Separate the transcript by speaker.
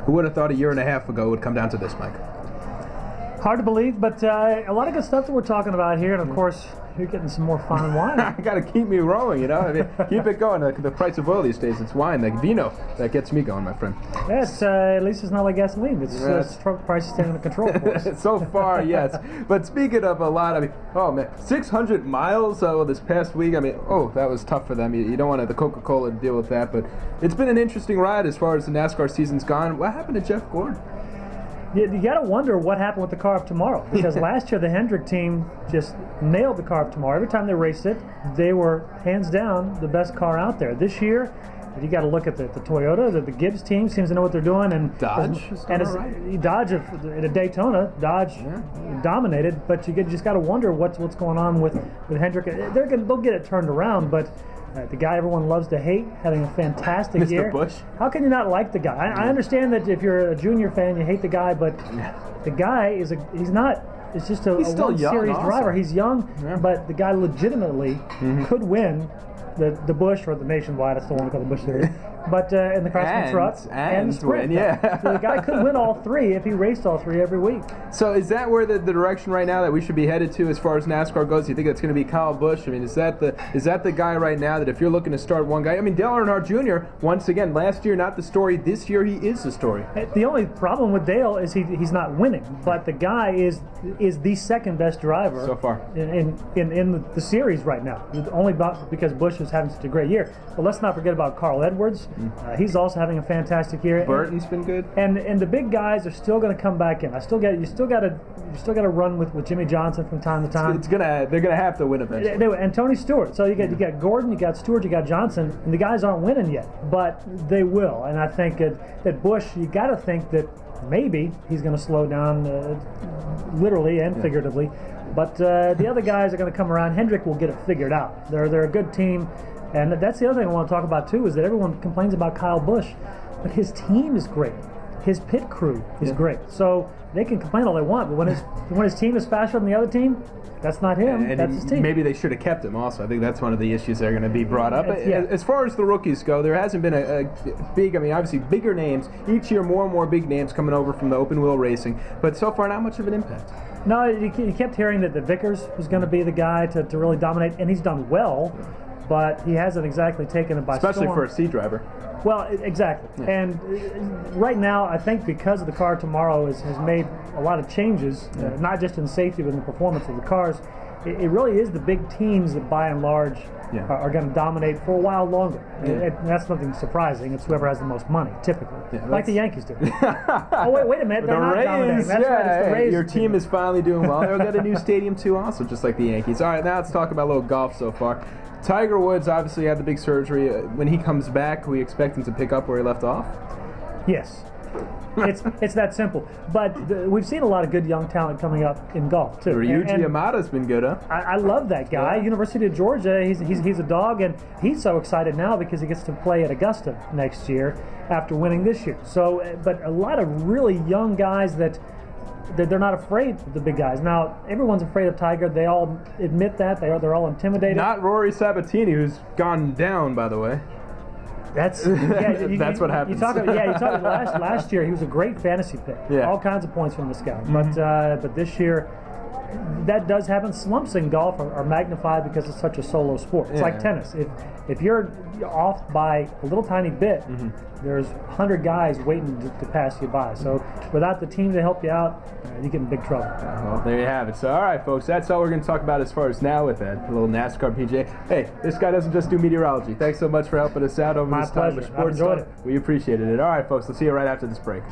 Speaker 1: Who would have thought a year and a half ago it would come down to this, Mike?
Speaker 2: Hard to believe, but a lot of good stuff that we're talking about here, and of course, you're getting some more fine wine.
Speaker 1: I got to keep me rolling, you know. I mean, keep it going. The price of oil these days, it's wine, like vino, that gets me going, my friend.
Speaker 2: Yes, at least it's not like gasoline. It's price is staying under control for us.
Speaker 1: So far, yes. But speaking of a lot, I mean, oh man, 600 miles this past week. I mean, oh, that was tough for them. You don't want the Coca-Cola to deal with that, but it's been an interesting ride as far as the NASCAR season's gone. What happened to Jeff Gordon?
Speaker 2: You got to wonder what happened with the car of tomorrow, because last year the Hendrick team just nailed the car of tomorrow. Every time they raced it, they were hands down the best car out there. This year, you got to look at the Toyota. The Gibbs team seems to know what they're doing, and
Speaker 1: Dodge
Speaker 2: Dodge at Daytona, Dodge dominated. But you just got to wonder what's going on with Hendrick. They'll get it turned around, but. The guy everyone loves to hate, having a fantastic year.
Speaker 1: Mr. Busch.
Speaker 2: How can you not like the guy? I understand that if you're a junior fan, you hate the guy, but the guy is he's just a World Series driver. He's young, but the guy legitimately could win the Busch or the Nationwide. I still want to call the Busch Series. But in the Craftsman truck and the sprint. So the guy could win all three if he raced all three every week.
Speaker 1: So is that where the direction right now that we should be headed to as far as NASCAR goes? Do you think that's going to be Kyle Busch? I mean, is that the guy right now that if you're looking to start one guy? I mean, Dale Earnhardt Jr., once again, last year not the story. This year he is the story.
Speaker 2: The only problem with Dale is he's not winning. But the guy is the second best driver
Speaker 1: so far
Speaker 2: in the series right now. Only because Busch is having such a great year. But let's not forget about Carl Edwards. He's also having a fantastic year.
Speaker 1: Burton's been good,
Speaker 2: and the big guys are still going to come back in. You still got to run with Jimmy Johnson from time to time.
Speaker 1: They're gonna have to win eventually.
Speaker 2: And Tony Stewart. So you got Gordon, you got Stewart, you got Johnson, and the guys aren't winning yet, but they will. And I think that Busch, you got to think that maybe he's going to slow down, literally and figuratively. But the other guys are going to come around. Hendrick will get it figured out. They're a good team. And that's the other thing I want to talk about, too, is that everyone complains about Kyle Busch, but his team is great. His pit crew is great. So they can complain all they want, but when his team is faster than the other team, that's not him.
Speaker 1: And
Speaker 2: that's his team.
Speaker 1: Maybe they should have kept him also. I think that's one of the issues that are going to be brought up. As far as the rookies go, there hasn't been a big, I mean, obviously bigger names. Each year more and more big names coming over from the open wheel racing, but so far not much of an impact.
Speaker 2: No, you kept hearing that Vickers was going to be the guy to really dominate, and he's done well. But he hasn't exactly taken it by storm.
Speaker 1: Especially for a C driver.
Speaker 2: Well, exactly. Yeah. And right now, I think because of the car tomorrow has made a lot of changes, not just in safety, but in the performance of the cars. It really is the big teams that, by and large, are going to dominate for a while longer. And that's nothing surprising. It's whoever has the most money, typically. Like the Yankees do. Oh, wait a minute. They're not dominating. That's right. It's the Rays.
Speaker 1: Your team is finally doing well. They'll get a new stadium, too, also, just like the Yankees. All right, now let's talk about a little golf so far. Tiger Woods obviously had the big surgery. When he comes back, we expect him to pick up where he left off?
Speaker 2: Yes. It's that simple. But we've seen a lot of good young talent coming up in golf, too.
Speaker 1: Ryuji Yamada's been good, huh?
Speaker 2: I love that guy. University of Georgia, he's a dog, and he's so excited now because he gets to play at Augusta next year after winning this year. So, but a lot of really young guys that they're not afraid of the big guys. Now, everyone's afraid of Tiger. They all admit that. They're all intimidated.
Speaker 1: Not Rory Sabatini, who's gone down, by the way.
Speaker 2: That's
Speaker 1: that's what happens.
Speaker 2: You talk about last year. He was a great fantasy pick.
Speaker 1: Yeah.
Speaker 2: All kinds of points from this guy. But this year, that does happen. Slumps in golf are magnified because it's such a solo sport. It's like tennis. If you're off by a little tiny bit, there's 100 guys waiting to pass you by. So without the team to help you out, you get in big trouble.
Speaker 1: Well, there you have it. So, all right, folks, that's all we're going to talk about as far as now with that little NASCAR PGA. Hey, this guy doesn't just do meteorology. Thanks so much for helping us out over this time with Shports Talk. We appreciated it. All right, folks, we'll see you right after this break.